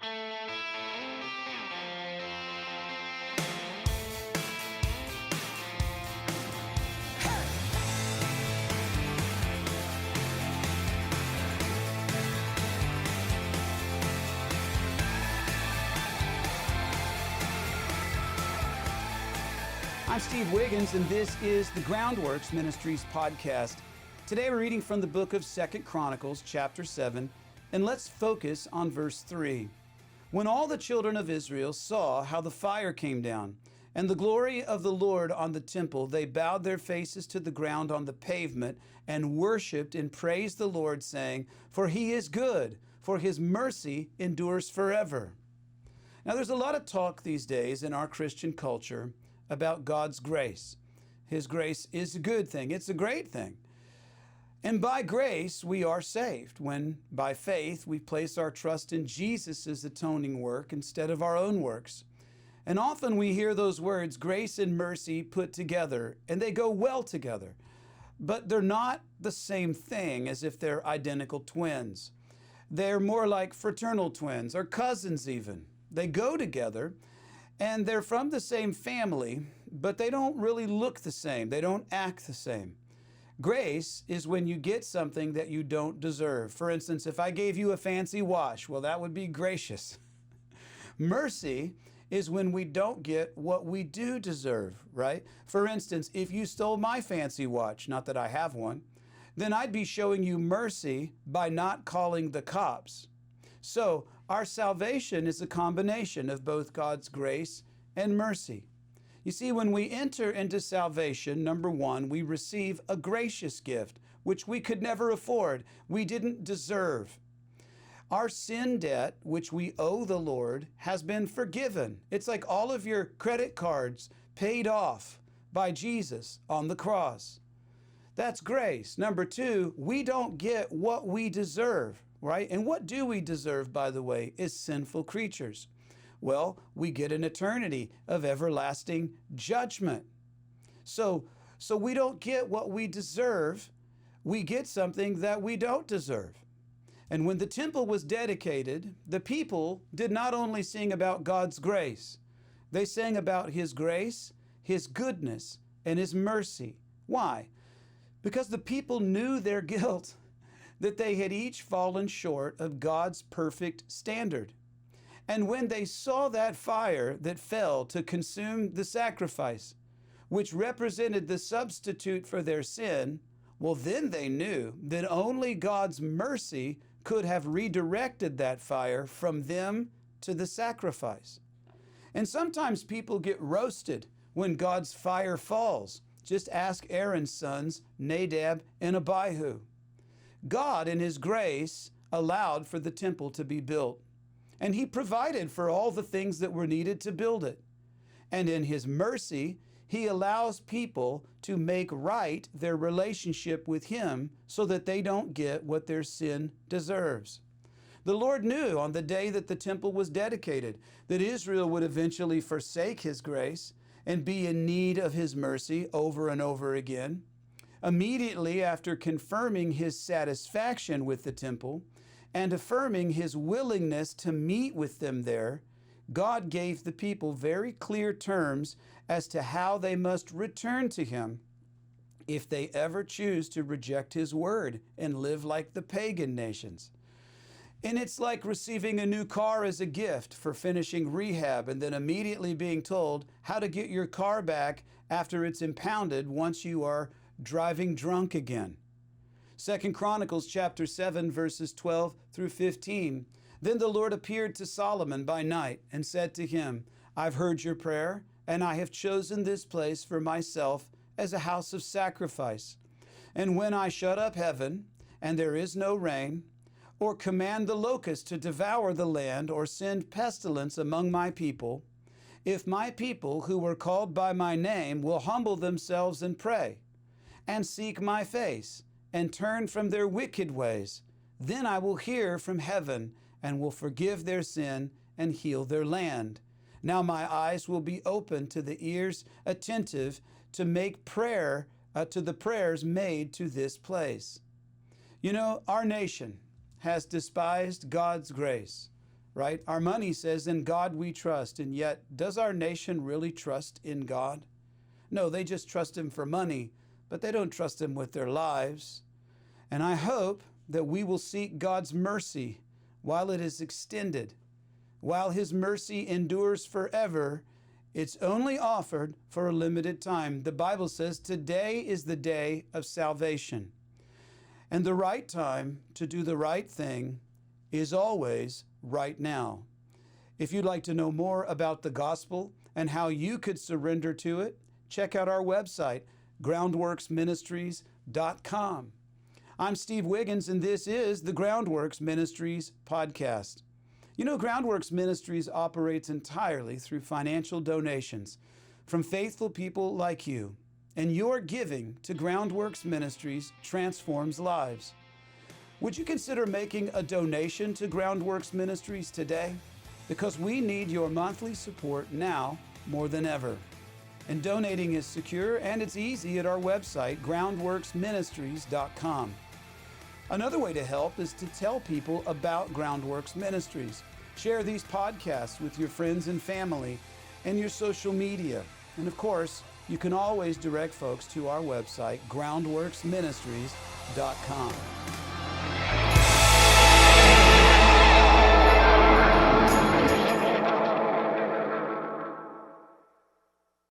I'm Steve Wiggins, and this is the Groundworks Ministries podcast. Today we're reading from the book of 2 Chronicles, chapter 7, and let's focus on verse 3. When all the children of Israel saw how the fire came down, and the glory of the Lord on the temple, they bowed their faces to the ground on the pavement, and worshipped and praised the Lord, saying, "For he is good, for his mercy endures forever." Now there's a lot of talk these days in our Christian culture about God's grace. His grace is a good thing. It's a great thing. And by grace, we are saved when, by faith, we place our trust in Jesus' atoning work instead of our own works. And often we hear those words, grace and mercy, put together, and they go well together. But they're not the same thing as if they're identical twins. They're more like fraternal twins or cousins even. They go together, and they're from the same family, but they don't really look the same. They don't act the same. Grace is when you get something that you don't deserve. For instance, if I gave you a fancy watch, well, that would be gracious. Mercy is when we don't get what we do deserve, right? For instance, if you stole my fancy watch, not that I have one, then I'd be showing you mercy by not calling the cops. So our salvation is a combination of both God's grace and mercy. You see, when we enter into salvation, number one, we receive a gracious gift, which we could never afford. We didn't deserve. Our sin debt, which we owe the Lord, has been forgiven. It's like all of your credit cards paid off by Jesus on the cross. That's grace. Number two, we don't get what we deserve. Right? And what do we deserve, by the way, is sinful creatures. Well, we get an eternity of everlasting judgment. So we don't get what we deserve. We get something that we don't deserve. And when the temple was dedicated, the people did not only sing about God's grace. They sang about His grace, His goodness, and His mercy. Why? Because the people knew their guilt, that they had each fallen short of God's perfect standard. And when they saw that fire that fell to consume the sacrifice, which represented the substitute for their sin, well, then they knew that only God's mercy could have redirected that fire from them to the sacrifice. And sometimes people get roasted when God's fire falls. Just ask Aaron's sons, Nadab and Abihu. God, in His grace, allowed for the temple to be built, and He provided for all the things that were needed to build it. And in His mercy, He allows people to make right their relationship with Him so that they don't get what their sin deserves. The Lord knew on the day that the temple was dedicated that Israel would eventually forsake His grace and be in need of His mercy over and over again. Immediately after confirming His satisfaction with the temple and affirming His willingness to meet with them there, God gave the people very clear terms as to how they must return to Him if they ever choose to reject His word and live like the pagan nations. And it's like receiving a new car as a gift for finishing rehab and then immediately being told how to get your car back after it's impounded once you are driving drunk again. 2 Chronicles chapter 7, verses 12 through 15. Then the Lord appeared to Solomon by night and said to him, "I've heard your prayer, and I have chosen this place for myself as a house of sacrifice. And when I shut up heaven, and there is no rain, or command the locust to devour the land, or send pestilence among my people, if my people who are called by my name will humble themselves and pray, and seek my face, and turn from their wicked ways, then I will hear from heaven, and will forgive their sin, and heal their land. Now my eyes will be open to the ears attentive to make prayer to the prayers made to this place." You know, our nation has despised God's grace. right? Our money says, "In God we trust." And yet, does our nation really trust in God? No, they just trust Him for money, but they don't trust Him with their lives. And I hope that we will seek God's mercy while it is extended. While His mercy endures forever, it's only offered for a limited time. The Bible says today is the day of salvation. And the right time to do the right thing is always right now. If you'd like to know more about the gospel and how you could surrender to it, check out our website, groundworksministries.com. I'm Steve Wiggins, and this is the Groundworks Ministries podcast. You know, Groundworks Ministries operates entirely through financial donations from faithful people like you, and your giving to Groundworks Ministries transforms lives. Would you consider making a donation to Groundworks Ministries today? Because we need your monthly support now more than ever. And donating is secure and it's easy at our website, groundworksministries.com. Another way to help is to tell people about Groundworks Ministries. Share these podcasts with your friends and family and your social media. And of course, you can always direct folks to our website, groundworksministries.com.